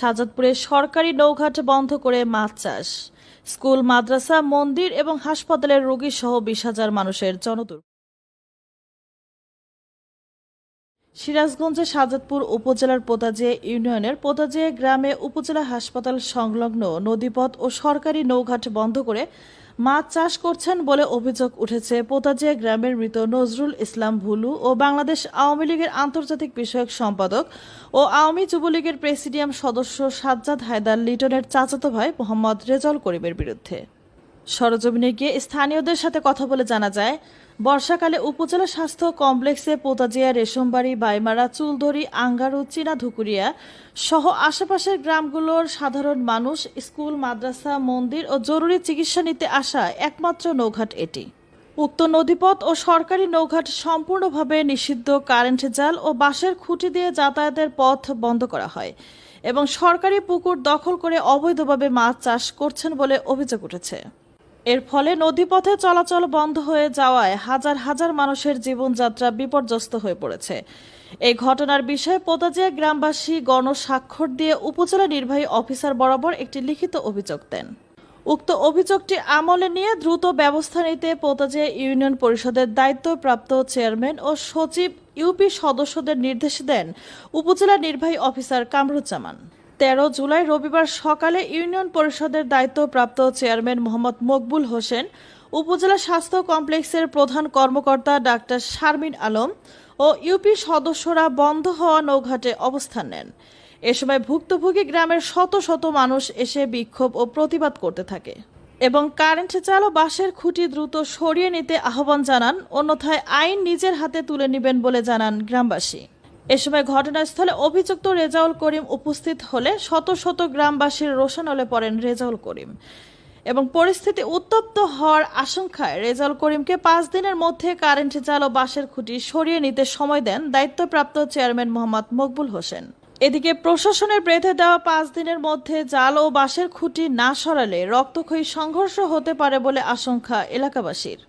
শাহজাদপুরে সরকারি নৌঘাট বন্ধ করে মাছ চাষ। স্কুল, মাদ্রাসা, মন্দির এবং হাসপাতালের রোগী সহ 20,000 মানুষের জনদুর্ভোগ। সিরাজগঞ্জের শাহজাদপুর উপজেলার পোতাজিয়া ইউনিয়নের পোতাজিয়া গ্রামে উপজেলা হাসপাতাল সংলগ্ন নদীপথ ও সরকারি নৌঘাট বন্ধ করে মাছ চাষ করছেন বলে অভিযোগ উঠেছে পোতাজিয়া গ্রামের মৃত নজরুল ইসলাম ভুলু ও বাংলাদেশ আওয়ামী লীগের আন্তর্জাতিক বিষয়ক সম্পাদক ও আওয়ামী যুবলীগের প্রেসিডিয়াম সদস্য সাজ্জাদ হায়দার লিটনের চাচাতো ভাই মোহাম্মদ রেজাউল করিমের বিরুদ্ধে। সরেজমিনে গিয়ে স্থানীয়দের সাথে কথা বলে জানা যায়, বর্ষাকালে উপজেলা স্বাস্থ্য কমপ্লেক্সে পোতাজিয়া, রেশমবাড়ি, বাইমারা, চুলদড়ি, আঙ্গারু, চীনাধুকুরিয়া সহ আশেপাশের গ্রামগুলোর সাধারণ মানুষ, স্কুল, মাদ্রাসা, মন্দির ও জরুরি চিকিৎসা নিতে আসা একমাত্র নৌঘাট এটি। উক্ত নদীপথ ও সরকারি নৌঘাট সম্পূর্ণভাবে নিষিদ্ধ। কারেন্ট জাল ও বাঁশের খুঁটি দিয়ে যাতায়াতের পথ বন্ধ করা হয় এবং সরকারি পুকুর দখল করে অবৈধভাবে মাছ চাষ করছেন বলে অভিযোগ উঠেছে। এর ফলে নদীপথে চলাচল বন্ধ হয়ে যাওয়ায় হাজার হাজার মানুষের জীবনযাত্রা বিপর্যস্ত হয়ে পড়েছে। এই ঘটনার বিষয়ে পোতাজিয়া গ্রামবাসী গণস্বাক্ষর দিয়ে উপজেলা নির্বাহী অফিসার বরাবর একটি লিখিত অভিযোগ দেন। উক্ত অভিযোগটি আমলে নিয়ে দ্রুত ব্যবস্থা নিতে পোতাজিয়া ইউনিয়ন পরিষদের দায়িত্বপ্রাপ্ত চেয়ারম্যান ও সচিব ইউপি সদস্যদের নির্দেশ দেন উপজেলা নির্বাহী অফিসার কামরুজ্জামান। 13 জুলাই রবিবার সকালে ইউনিয়ন পরিষদের দায়িত্বপ্রাপ্ত চেয়ারম্যান মোহাম্মদ মকবুল হোসেন, উপজেলা স্বাস্থ্য কমপ্লেক্সের প্রধান কর্মকর্তা ডাক্তার শারমিন আলম ও ইউপি সদস্যরা বন্ধ হওয়া নৌঘাটে অবস্থান নেন। এ সময় ভুক্তভোগী গ্রামের শত শত মানুষ এসে বিক্ষোভ ও প্রতিবাদ করতে থাকে এবং কারেন্ট জাল ও বাঁশের খুঁটি দ্রুত সরিয়ে নিতে আহ্বান জানান, অন্যথায় আইন নিজের হাতে তুলে নেবেন বলে জানান গ্রামবাসী। এ সময় ঘটনাস্থলে অভিযুক্ত রেজাউল করিম উপস্থিত হলে শত শত গ্রামবাসীর রোষানলে পড়েন রেজাউল করিম এবং পরিস্থিতি উত্তপ্ত হওয়ার আশঙ্কায় রেজাউল করিমকে 5 দিনের মধ্যে কারেন্ট জাল ও বাঁশের খুঁটি সরিয়ে নিতে সময় দেন দায়িত্বপ্রাপ্ত চেয়ারম্যান মোহাম্মদ মকবুল হোসেন। এদিকে প্রশাসনের বেঁধে দেওয়া 5 দিনের মধ্যে জাল ও বাঁশের খুঁটি না সরালে রক্তক্ষয়ী সংঘর্ষ হতে পারে বলে আশঙ্কা এলাকাবাসীর।